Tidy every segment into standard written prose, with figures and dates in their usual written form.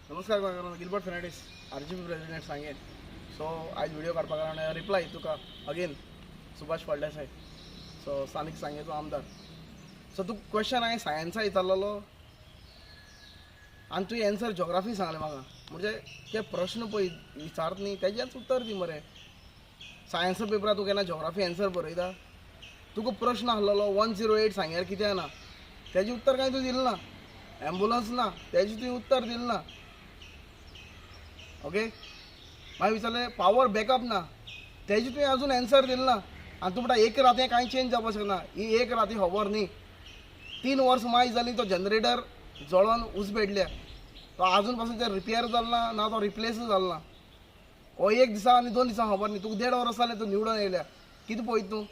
नमस्कार Gilbert Fernandes RGP president सांगेन. So आज व्हिडिओ काडपाक लागून रिप्लाय तुका अगेन सुभाष फळदेसाय. सो स्थानिक सांगेचो आमदार. सो तू क्वेश्चन हांवें सायन्सा विचारलेलो आनी तुवें एन्सर जॉग्राफी सांगलें म्हाका. म्हणजे ते प्रश्न पळय विचारता न्ही तेजेच उत्तर दी मरे. सायन्स पेपरार तूं केन्ना जॉग्राफी एन्सर बरयता? तुका प्रश्न आसलेलो 108 सांग्यार कित्याक ना तेजें उत्तर कांय तूं दिलें ना. एम्बुलन्स ना तेजें तुवें उत्तर दिलें ना. ओके, मागीर विचारलें पावर बॅकअप ना तेजें तुवें आजून एन्सर दिलें ना. आनी तूं म्हणटा एक राती कांय चेंज जावपाक शकना. ही एक राती खबर न्ही. 3 वर्सां मागीर जालीं तो जनरेटर जळोन उज पेटल्या. तो आजून पासून ते रिपेर जालो ना तो रिप्लेस जालो ना. हो एक दिसा आनी 2 दिसां खबर न्ही. तुका 1.5 वर्स जालें तूं निवडून येयल्या. कितें पळयता तूं?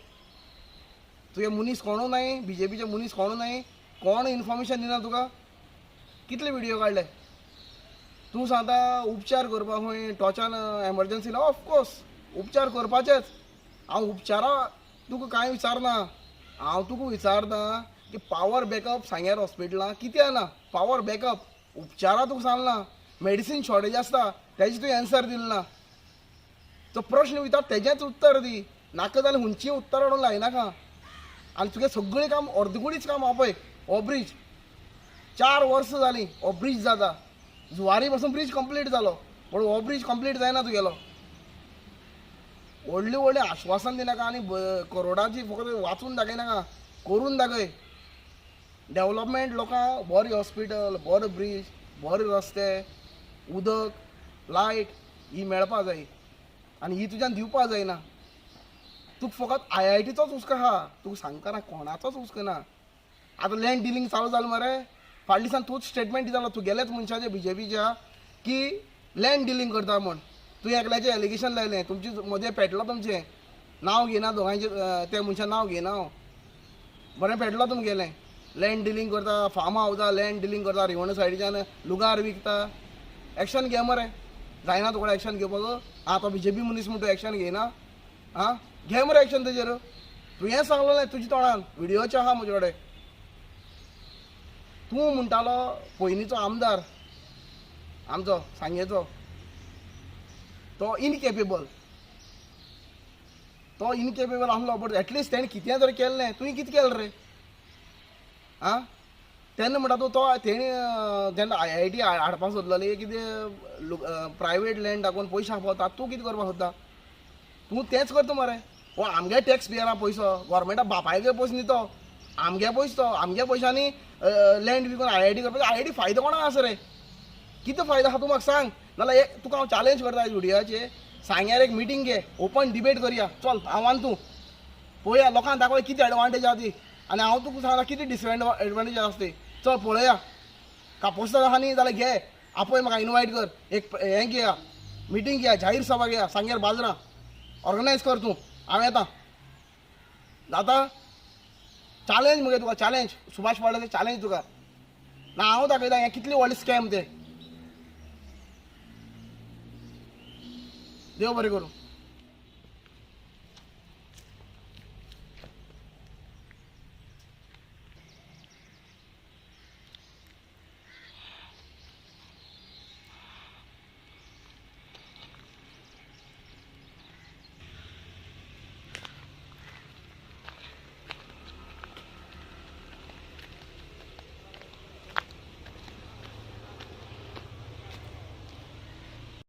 तुगे मनीस कोणू नाय, बीजेपीचे मनीस कोणू नाय, कोण इन्फॉर्मेशन दिना तुका. कितले व्हिडिओ काडले. तूं सांगता उपचार करपाक खंय टॉर्चान एमर्जन्सीला. ऑफकोर्स उपचार करपाचेच. हांव उपचारा तुका कांय विचारना. हांव तुका विचारता की पावर बॅकअप सांग्यार हॉस्पिटलां कित्याक ना. पावर बॅकअप उपचारा तुका सांगला. मेडिसीन शॉर्टेज आसता तेजें तुवें एन्सर दिलें ना. तो प्रश्न विचार तेजेंच उत्तर दी. नाका जाल्यार हुंची उत्तर हाडून लायनाका. आनी तुगे सगळें काम अर्दकुडीच काम आहा पळय. हो ब्रीज 4 वर्सां जालीं हो ब्रीज जाता. जुवारी पासून ब्रीज कंप्लीट जालो पूण हो ब्रीज कंप्लीट जायना तुगेलो. व्हडलीं व्हडलीं आश्वासन दिनाका आनी करोडाची फकत वाचून दाखयनाका, करून दाखय. डेव्हलपमेंट लोकांक बरें हॉस्पिटल, बरें ब्रीज, बरे रस्ते, उदक, लायट ही मेळपा जाय आनी ही तुज्यान दिवपा जायना. तुका फकत IITचोच हुस्को आहा. तुका सांगता ना कोणाचोच हुस्को ना. आतां लँड डिलींग चालू जालें मरे. फाटल्या दिसान तूंच स्टेटमेंट दितालो तुगेलेच मनशाचे बीजेपीच्या की लँड डिलींग करता म्हण. तुवें एकल्याचें एलिगेशन लायलें. तुमची मदें पेटलो तुमचें नांव घेयना दोगांयचें. त्या मनशान नांव घेयना हांव. बरें पेटलो तुमगेलें. लँड डिलींग करता, फार्म हावजां लँड डिलींग करता, रिवण सायडीच्यान लुगार विकता. एक्शन घे मरे. जायना तुका एक्शन घेवपाक. आं तो बीजेपी मनीस म्हूण तूं एक्शन घेयना. आं घे मरे एक्शन तेजेर. तुवें सांगलेलें तुज्या तोंडान व्हिडियोचे आहा म्हजे कडेन. तूं म्हणटालो पयलींचो आमदार आमचो सांगेचो तो इनकेपेबल. तो इनकेपेबल आसलो बट एटलिस्ट तेणें कितें तरी केल्लें. तुवें कितें केलें रे? आं तेन्ना म्हणटा तूं तो तेणें जेन्ना IIT हाडपाक सोदलेली कितें प्रायवेट लँड दाखोवन पयशे आपोवता. तूं कितें करपाक सोदता? तूं तेंच करता मरे. हो आमगे टॅक्स पेयरा पयसो गोवोरमेंटा बापायगे पयसो न्ही तो. आमगे पयसो तो. आमगे पयशांनी लँड विकून IIT करपाचें. IIT फायदो कोणाक आसा रे? कितें फायदो आहा तूं म्हाका सांग. नाल्यार एक तुका हांव चॅलेंज करता आज व्हिडियोचेर. सांग्यार एक मिटींग घे, ओपन डिबेट करया. चल हांव आनी तूं पळोवया लोकांक दाखोवया कितें एडवांटेज आहा ती आनी हांव तुका सांगता कितें डिसएडवांटेज आसा ती. चल पळोवया. कापोस्ताद आहा न्ही जाल्यार घे. आपय म्हाका इनवायट कर. एक हें घेया मिटींग घेया, जाहीर सभा घेया सांग्यार बाजरां. ऑर्गनायज कर तूं. हांव येता. जाता? चॅलेंज मगे तुका चॅलेंज. सुभाष फळदेसाय चॅलेंज तुका. ना हांव दाखयता हें कितलें व्हडलें स्कॅम तें. देव बरें करूं.